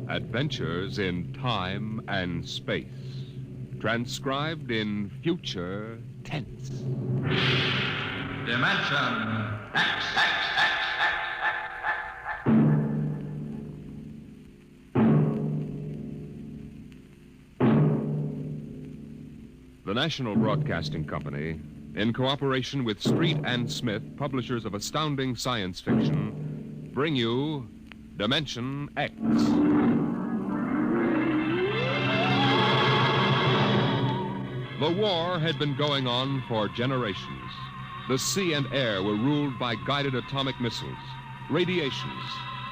Adventures in Time and Space. Transcribed in future tense. Dimension X. The National Broadcasting Company, in cooperation with Street and Smith, publishers of astounding science fiction, bring you Dimension X. The war had been going on for generations. The sea and air were ruled by guided atomic missiles. Radiations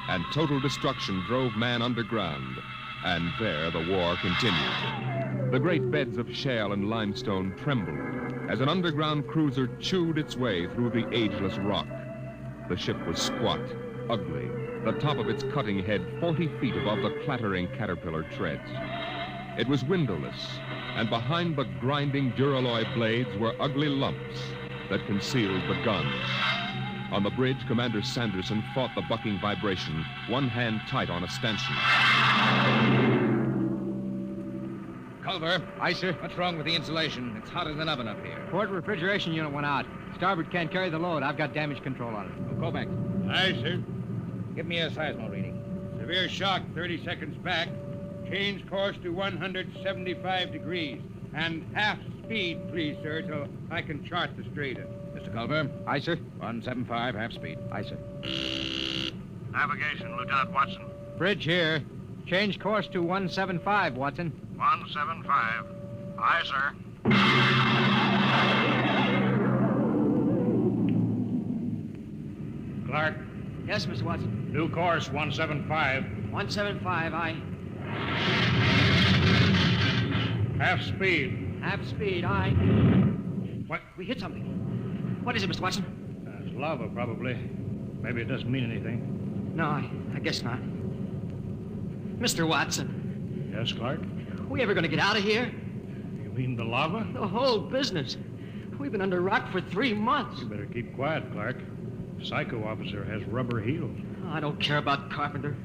and total destruction drove man underground, and there the war continued. The great beds of shale and limestone trembled as an underground cruiser chewed its way through the ageless rock. The ship was squat, ugly, the top of its cutting head 40 feet above the clattering caterpillar treads. It was windowless, and behind the grinding duralloy blades were ugly lumps that concealed the guns. On the bridge, Commander Sanderson fought the bucking vibration, one hand tight on a stanchion. Culver. Aye, sir. What's wrong with the insulation? It's hot as an oven up here. Port refrigeration unit went out. Starboard can't carry the load. I've got damage control on it. Go back. Aye, sir. Give me a seismo reading. Severe shock 30 seconds back. Change course to 175 degrees. And half speed, please, sir, till I can chart the strainer. Mr. Culver. Aye, sir. 175, half speed. Aye, sir. Navigation, Lieutenant Watson. Bridge here. Change course to 175, Watson. 175. Aye, sir. Clark, Yes, Mr. Watson. new course 175. 175, aye. Half speed. Half speed, aye. What? We hit something. What is it, Mr. Watson? It's lava, probably. Maybe it doesn't mean anything. No, I guess not. Mr. Watson, Yes, Clark? we ever going to get out of here? You mean the lava? The whole business. We've been under rock for 3 months. You better keep quiet, Clark. Psycho officer has rubber heels. Oh, I don't care about Carpenter.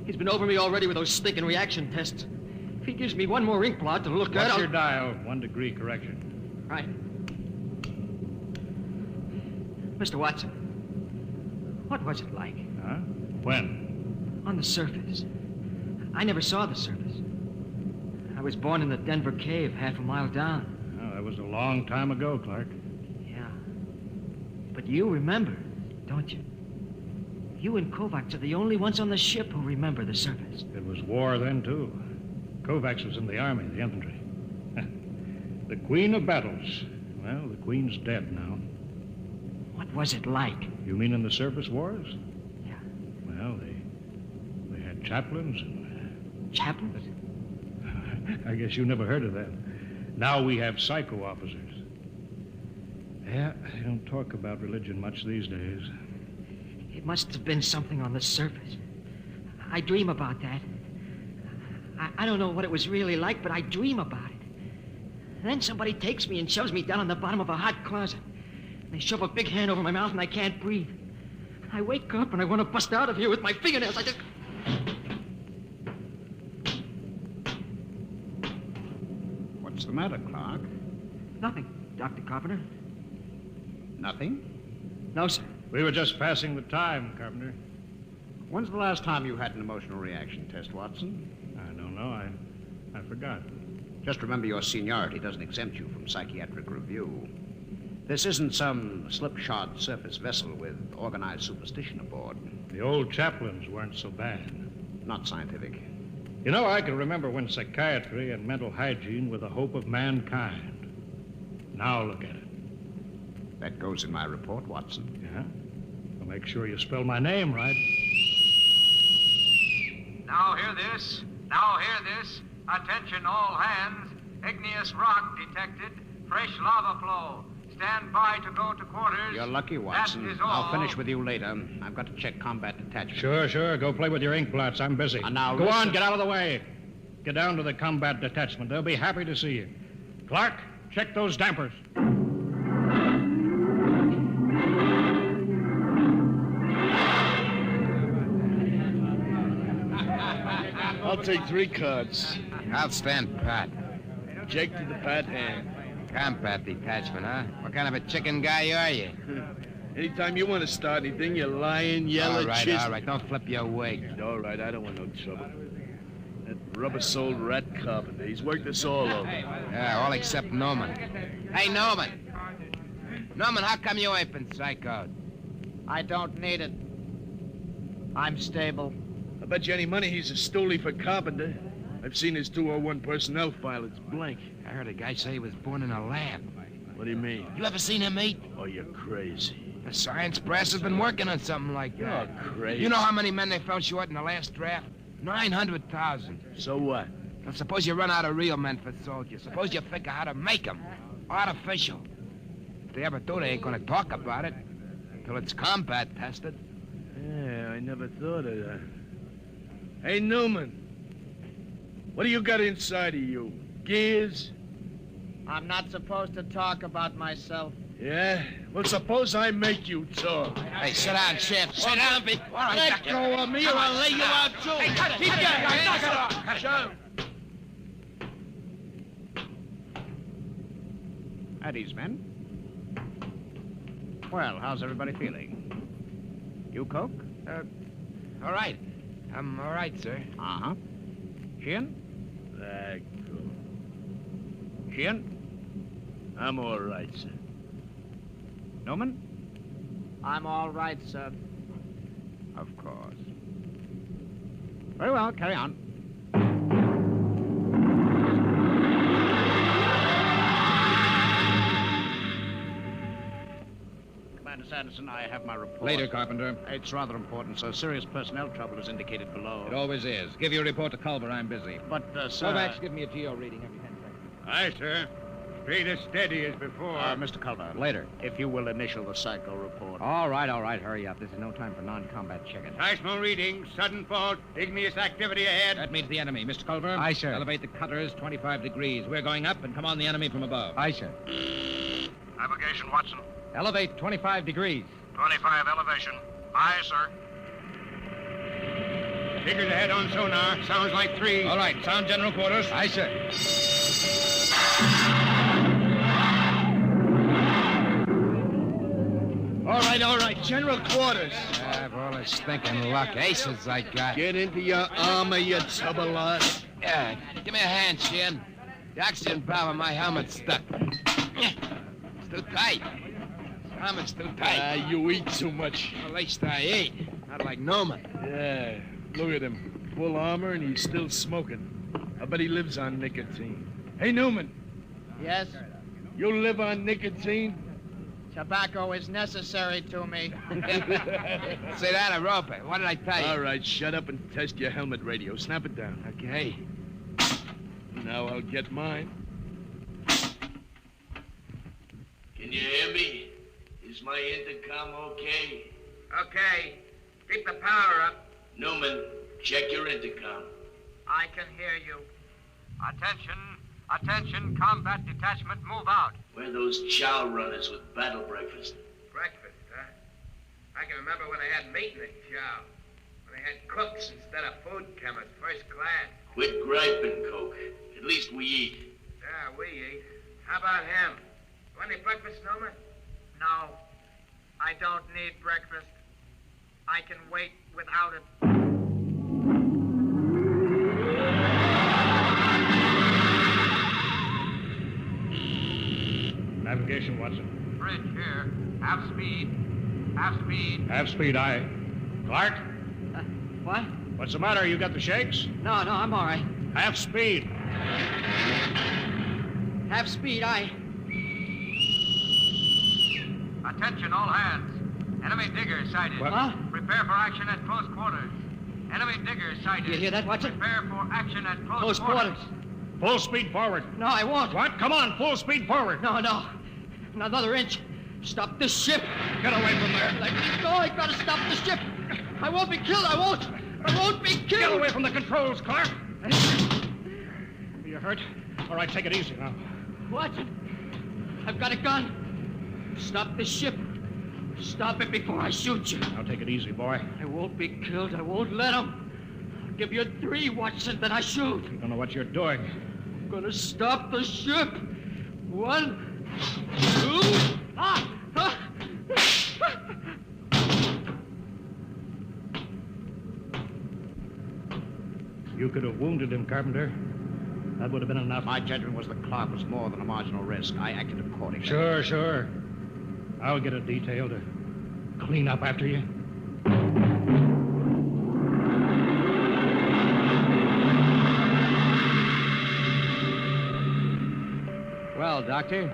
He's been over me already with those stinking reaction tests. If he gives me one more ink blot to look at, What's your dial? 1 degree correction. Right. Mr. Watson, what was it like? Huh? When? On the surface. I never saw the surface. I was born in the Denver cave, half a mile down. Oh, that was a long time ago, Clark. Yeah. But you remember, don't you? You and Kovacs are the only ones on the ship who remember the surface. It was war then, too. Kovacs was in the army, the infantry. The queen of battles. Well, the queen's dead now. What was it like? You mean in the surface wars? Yeah. Well, they had chaplains and... Chaplains? I guess you never heard of that. Now we have psycho officers. Yeah, they don't talk about religion much these days. It must have been something on the surface. I dream about that. I don't know what it was really like, but I dream about it. Then somebody takes me and shoves me down on the bottom of a hot closet. They shove a big hand over my mouth and I can't breathe. I wake up and I want to bust out of here with my fingernails. I just... What's the matter, Clark? Nothing, Dr. Carpenter. Nothing? No, sir. We were just passing the time, Carpenter. When's the last time you had an emotional reaction test, Watson? I don't know. I forgot. Just remember your seniority doesn't exempt you from psychiatric review. This isn't some slipshod surface vessel with organized superstition aboard. The old chaplains weren't so bad. Not scientific. You know, I can remember when psychiatry and mental hygiene were the hope of mankind. Now look at it. That goes in my report, Watson. Yeah? Well, make sure you spell my name right. Now hear this. Now hear this. Attention all hands. Igneous rock detected. Fresh lava flow. Stand by to go to quarters. You're lucky, Watson. That is all. I'll finish with you later. I've got to check combat detachment. Sure. Go play with your ink blots. I'm busy. Now Go listen. on, get out of the way. Get down to the combat detachment. They'll be happy to see you. Clark, check those dampers. I'll take 3 cards. I'll stand pat. Jake to the pat hand. Combat detachment, huh? What kind of a chicken guy are you? Anytime you want to start anything, you lying, yellow chisel. All right. Don't flip your wig. All right, I don't want no trouble. That rubber-soled rat carpenter, he's worked us all over. Yeah, all except Norman. Hey, Norman. Norman, how come you ain't been psychoed? I don't need it. I'm stable. I bet you any money he's a stoolie for carpenter. I've seen his 201 personnel file. It's blank. I heard a guy say he was born in a lab. What do you mean? You ever seen him eat? Oh, you're crazy. The science brass has been working on something like that. You're crazy. You know how many men they fell short in the last draft? 900,000. So what? Now, suppose you run out of real men for soldiers. Suppose you figure how to make them. Artificial. If they ever do, they ain't gonna talk about it. Until it's combat tested. Yeah, I never thought of that. Hey, Newman. What do you got inside of you? Gears? I'm not supposed to talk about myself. Yeah? Well, suppose I make you talk. Hey, sit down, Sheriff. Sit down, all right, Let go of me or I'll lay you out, too. Hey, cut it. Keep Cut it, going. cut it, Knock cut it it. off. Cut it. Show. At ease, men. Well, how's everybody feeling? You, Coke? All right. I'm all right, sir. Uh-huh. Sheehan? That cool. Sheehan? I'm all right, sir. Newman? I'm all right, sir. Of course. Very well, carry on. Commander Sanderson, I have my report. Later, Carpenter. It's rather important, sir. Serious personnel trouble is indicated below. It always is. Give your report to Culver. I'm busy. But, sir... Kovacs, give me a geo reading every 10 seconds. Aye, sir. Straight as steady as before. Mr. Culver. Later. If you will initial the psycho report. All right, hurry up. This is no time for non-combat chicken. Seismo reading, sudden fault, igneous activity ahead. That means the enemy. Mr. Culver? Aye, sir. Elevate the cutters 25 degrees. We're going up and come on the enemy from above. Aye, sir. Navigation, Watson. Elevate 25 degrees. 25 elevation. Aye, sir. Figures ahead on sonar. Sounds like 3. All right, sound general quarters. Aye, sir. All right. General quarters. Have all this stinking luck. Aces I got. Get into your armor, you tub of lot. Yeah, give me a hand, Shin. The oxygen valve on my helmet's stuck. It's too tight. This helmet's too tight. You eat too much. At least I eat. Not like Norman. Yeah, look at him. Full armor and he's still smoking. I bet he lives on nicotine. Hey, Newman, Yes? you live on nicotine? Tobacco is necessary to me. Say that, I rope it. What did I tell you? All right, shut up and test your helmet radio. Snap it down. Okay. Now I'll get mine. Can you hear me? Is my intercom okay? Okay. Keep the power up. Newman, check your intercom. I can hear you. Attention, combat detachment, move out. We're those chow runners with battle breakfast. Breakfast, huh? I can remember when I had meat in the chow. When I had cooks instead of food chemists, first class. Quit griping, Coke. At least we eat. Yeah, we eat. How about him? Want any breakfast, Noma? No, I don't need breakfast. I can wait without it. Navigation, Watson. Bridge here. Half speed. Half speed, aye. Clark, What? what's the matter? You got the shakes? No, I'm all right. Half speed. Half speed, aye. Attention, all hands. Enemy diggers sighted. What? Huh? Prepare for action at close quarters. Enemy diggers sighted. You hear that, Watson? Prepare for action at Close quarters. Full speed forward. No, I won't. What? Come on, full speed forward. No. Another inch. Stop this ship. Get away from there. Let me go. I gotta stop the ship. I won't be killed. I won't be killed. Get away from the controls, Clark. You hurt? All right, take it easy now. What? I've got a gun. Stop this ship. Stop it before I shoot you. Now take it easy, boy. I won't be killed. I won't let them. give you 3, Watson, then I shoot. You don't know what you're doing. I'm gonna stop the ship. 1, 2... Ah! Ah! You could have wounded him, Carpenter. That would have been enough. My judgment was the cloud was more than a marginal risk. I acted accordingly. Sure. I'll get a detail to clean up after you. Well, Doctor,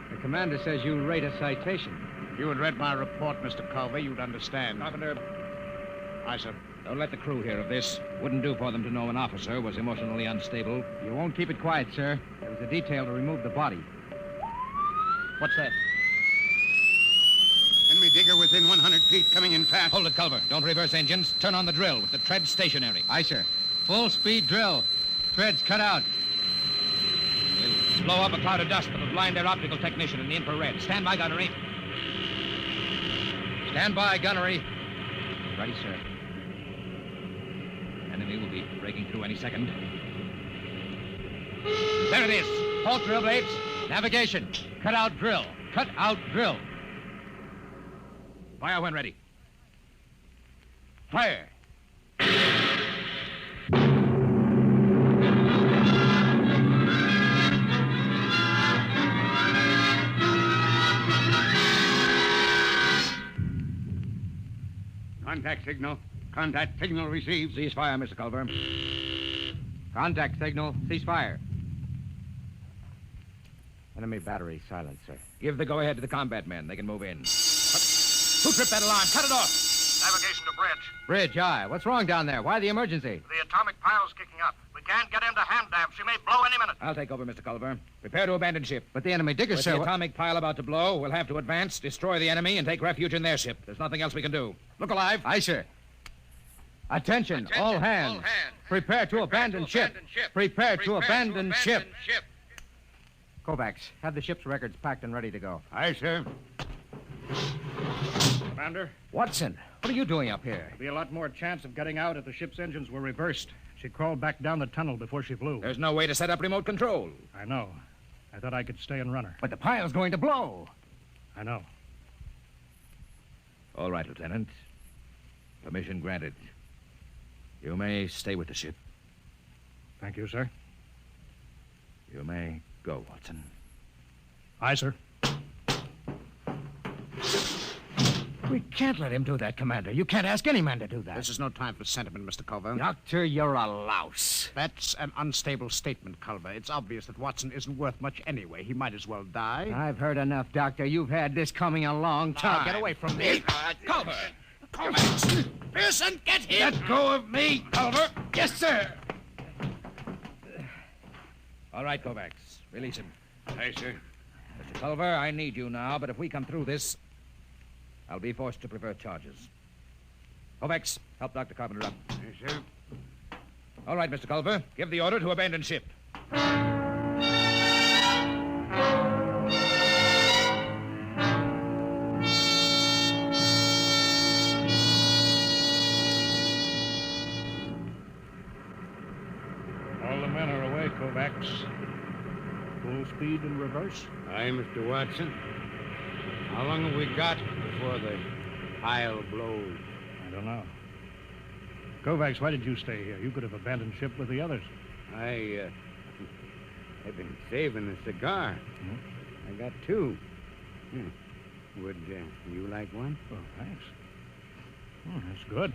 the commander says you rate a citation. If you had read my report, Mr. Culver, you'd understand. Carpenter, Aye, sir. don't let the crew hear of this. Wouldn't do for them to know an officer was emotionally unstable. You won't keep it quiet, sir. There was a detail to remove the body. What's that? Enemy digger within 100 feet, coming in fast. Hold it, Culver. Don't reverse engines. Turn on the drill with the tread stationary. Aye, sir. Full speed drill. Threads cut out. We'll blow up a cloud of dust that'll blind their optical technician in the infrared. Stand by, gunnery. Stand by, gunnery. Ready, sir. Enemy will be breaking through any second. There it is. Halt drill blades. Navigation. Cut out drill. Cut out drill. Fire when ready. Fire. Contact signal. Contact signal received. Cease fire, Mr. Culver. Contact signal. Cease fire. Enemy battery silent, sir. Give the go-ahead to the combat men. They can move in. Who tripped that alarm? Cut it off. Navigation to bridge. Bridge, aye. What's wrong down there? Why the emergency? The atomic pile's kicking up. We can't get into hand dam. She may blow any minute. I'll take over, Mr. Culver. Prepare to abandon ship. But the enemy digger, With sir. the atomic pile about to blow, we'll have to advance, destroy the enemy, and take refuge in their ship. There's nothing else we can do. Look alive. Aye, sir. Attention, all hands. Prepare to abandon ship. Prepare to abandon ship. Kovacs, have the ship's records packed and ready to go. Aye, sir. Commander, Watson, what are you doing up here? be a lot more chance of getting out if the ship's engines were reversed. She crawled back down the tunnel before she flew. There's no way to set up remote control. I know. I thought I could stay and run her. But the pile's going to blow. I know. All right, Lieutenant. Permission granted. You may stay with the ship. Thank you, sir. You may go, Watson. Aye, sir. We can't let him do that, Commander. You can't ask any man to do that. This is no time for sentiment, Mr. Culver. Doctor, you're a louse. That's an unstable statement, Culver. It's obvious that Watson isn't worth much anyway. He might as well die. I've heard enough, Doctor. You've had this coming a long time. Now, get away from me. Culver! Pearson, get him! Let go of me, Culver. Yes, sir. All right, Kovacs. Release him. Aye, sir. Mr. Culver, I need you now, but if we come through this, I'll be forced to prefer charges. Kovacs, help Dr. Carpenter up. Aye, sir. All right, Mr. Culver, give the order to abandon ship. All the men are away, Kovacs. Full speed in reverse. Aye, Mr. Watson. How long have we got before the pile blows? I don't know. Kovacs, why did you stay here? You could have abandoned ship with the others. I've been saving a cigar. I got 2. Would you like one? Oh, thanks. That's good.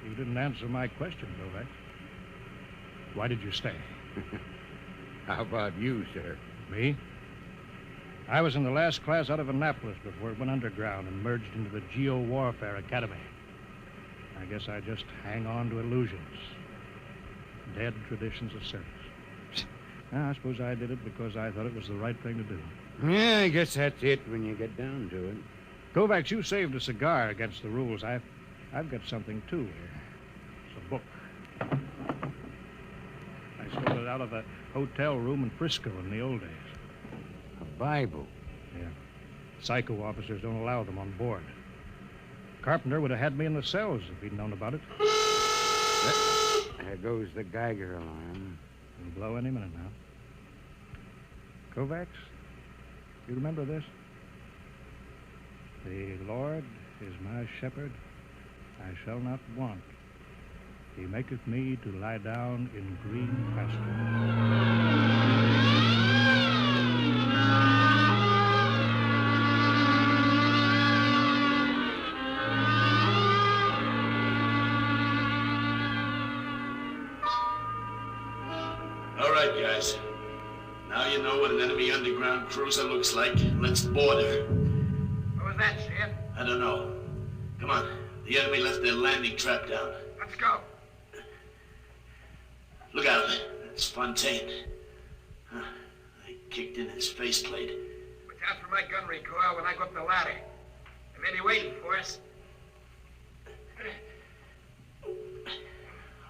You didn't answer my question, Kovacs. Why did you stay? How about you, sir? Me? I was in the last class out of Annapolis before it went underground and merged into the Geo-Warfare Academy. I guess I just hang on to illusions. Dead traditions of service. I suppose I did it because I thought it was the right thing to do. Yeah, I guess that's it when you get down to it. Kovacs, you saved a cigar against the rules. I've got something, too, here. It's a book. I Stole it out of a hotel room in Frisco in the old days. A Bible. Yeah. Psycho officers don't allow them on board. Carpenter would have had me in the cells if he'd known about it. There goes the Geiger alarm. It'll blow any minute now. Kovacs, you remember this? The Lord is my shepherd, I shall not want. He maketh me to lie down in green pastures. All right, guys. Now you know what an enemy underground cruiser looks like. Let's board her. What was that, Sheriff? I don't know. Come on. The enemy left their landing trap down. Let's go. Look out. That's Fontaine. Huh. They kicked in his faceplate. Watch out for my gun recoil when I go up the ladder. They may be waiting for us.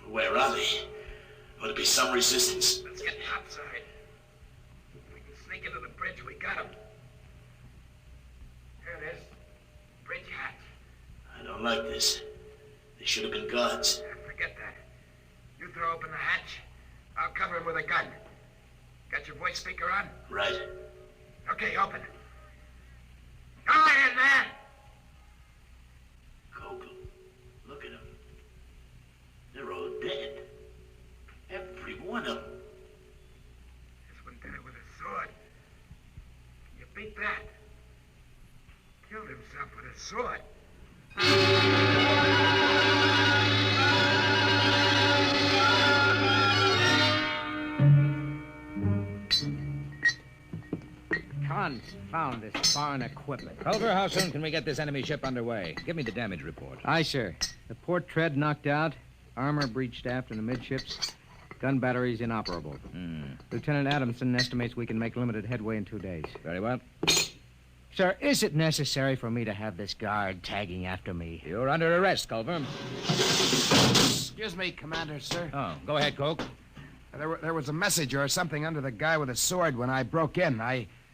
Where are they? Ought to be some resistance. Let's get topside. If we can sneak into the bridge, we got him. There it is. Bridge hatch. I don't like this. They should have been guards. Forget that. You throw open the hatch. I'll cover him with a gun. Got your voice speaker on? Right. Okay, open. Go ahead, man! Coke, look at them. They're all dead. Every one of them. This one did it with a sword. Can you beat that? Killed himself with a sword. Confound this foreign equipment. Culver, how soon can we get this enemy ship underway? Give me the damage report. Aye, sir. The port tread knocked out, armor breached aft in the midships, gun batteries inoperable. Lieutenant Adamson estimates we can make limited headway in 2 days. Very well. Sir, is it necessary for me to have this guard tagging after me? You're under arrest, Culver. Excuse me, Commander, sir. Oh, go ahead, Coke. There was a message or something under the guy with a sword when I broke in.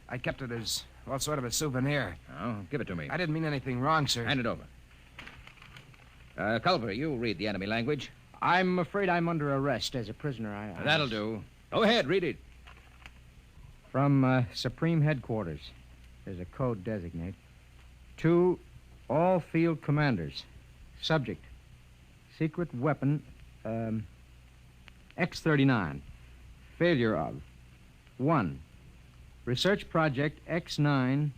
I kept it as, well, sort of a souvenir. Oh, give it to me. I didn't mean anything wrong, sir. Hand it over. Culver, you read the enemy language. I'm afraid I'm under arrest as a prisoner. That'll do. Go ahead, read it. From Supreme Headquarters. There's a code designate. To all field commanders. Subject. Secret weapon, X-39. Failure of. 1. Research project X9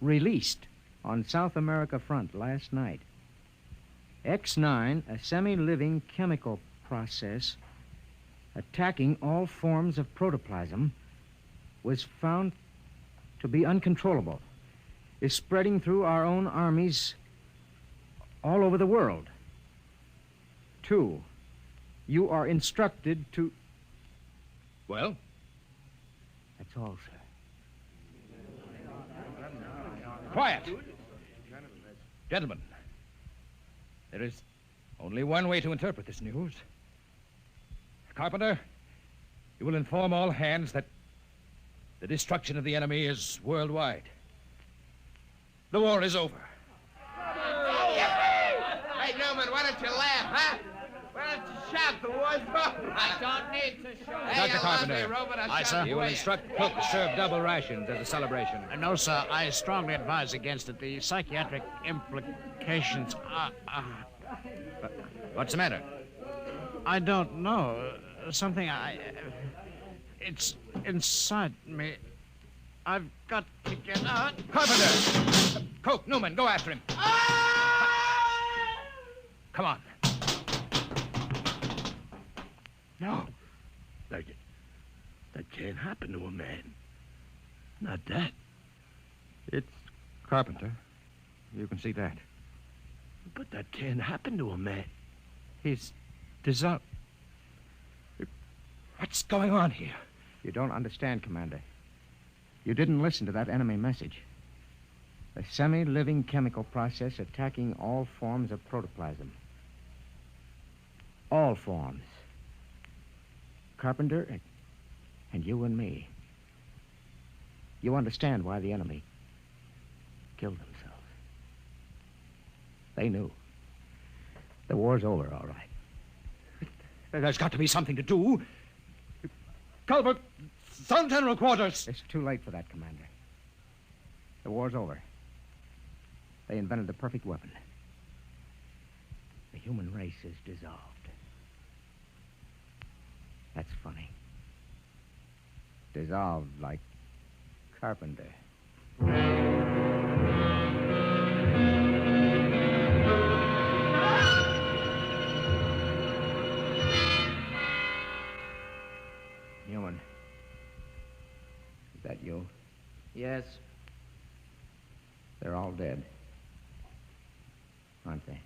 released on South America front last night. X9, a semi-living chemical process attacking all forms of protoplasm, was found to be uncontrollable, is spreading through our own armies all over the world. 2, you are instructed to... Well? That's all, sir. Quiet. Gentlemen, there is only one way to interpret this news. Carpenter, you will inform all hands that the destruction of the enemy is worldwide. The war is over. Hey, Newman, why don't you laugh, huh? Why don't you shout the war's over? I don't need to shout. Hey, Dr. Carpenter. Aye, sir. You will instruct cook to serve double rations as a celebration. No, sir. I strongly advise against it. The psychiatric implications are... What's the matter? I don't know. Something it's inside me. I've got to get out. Carpenter! Coke, Newman, go after him. Come on. No. That can't happen to a man. Not that. It's Carpenter. You can see that. But that can't happen to a man. He's dissolved. What's going on here? You don't understand, Commander. You didn't listen to that enemy message. A semi-living chemical process attacking all forms of protoplasm. All forms. Carpenter, and you and me. You understand why the enemy killed themselves. They knew. The war's over, all right. There's got to be something to do. Culver, Sun General Quarters. It's too late for that, Commander. The war's over. They invented the perfect weapon. The human race is dissolved. That's funny. Dissolved like Carpenter. Newman. Is that you? Yes. They're all dead. Aren't they?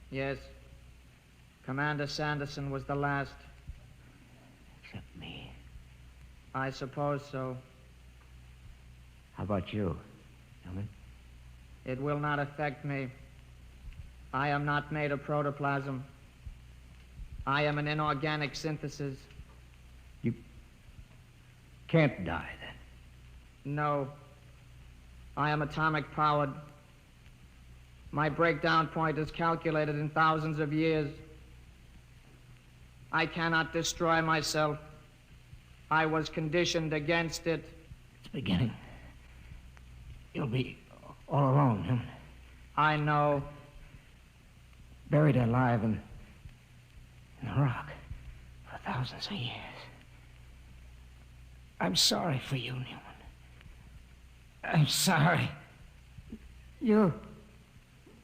Yes. Commander Sanderson was the last. Except me. I suppose so. How about you, Newman? It will not affect me. I am not made of protoplasm. I am an inorganic synthesis. You can't die, then. No. I am atomic powered. My breakdown point is calculated in thousands of years. I cannot destroy myself. I was conditioned against it. It's beginning. You'll be all alone, Newman. I know. Buried alive in the rock for thousands of years. I'm sorry for you, Newman. I'm sorry. You'll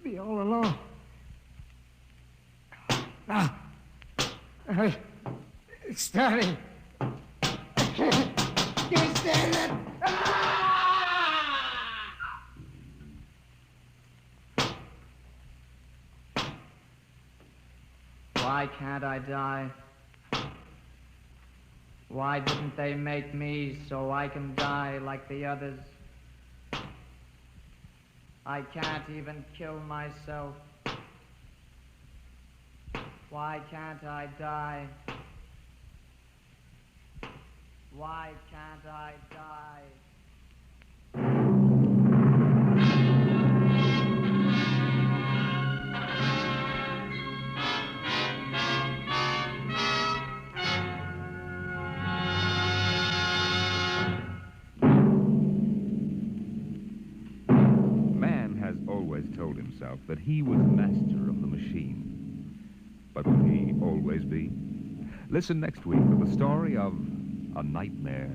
be all alone. Now, it's starting. Can't stand it. Why can't I die? Why didn't they make me so I can die like the others? I can't even kill myself. Why can't I die? Why can't I die? Told himself that he was master of the machine. But will he always be? Listen next week to the story of a nightmare.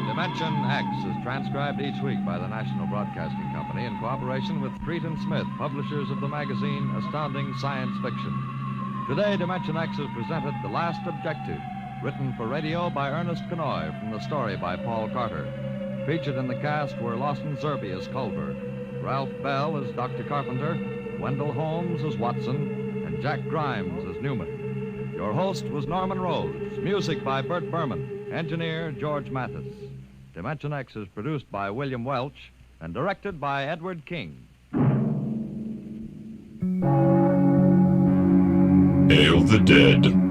Dimension X is transcribed each week by the National Broadcasting Company in cooperation with Street and Smith, publishers of the magazine Astounding Science Fiction. Today, Dimension X has presented The Last Objective, written for radio by Ernest Kenoy from the story by Paul Carter. Featured in the cast were Lawson Zerbe as Culver, Ralph Bell as Dr. Carpenter, Wendell Holmes as Watson, and Jack Grimes as Newman. Your host was Norman Rose. Music by Bert Berman. Engineer George Mathis. Dimension X is produced by William Welch and directed by Edward King. Hail the Dead.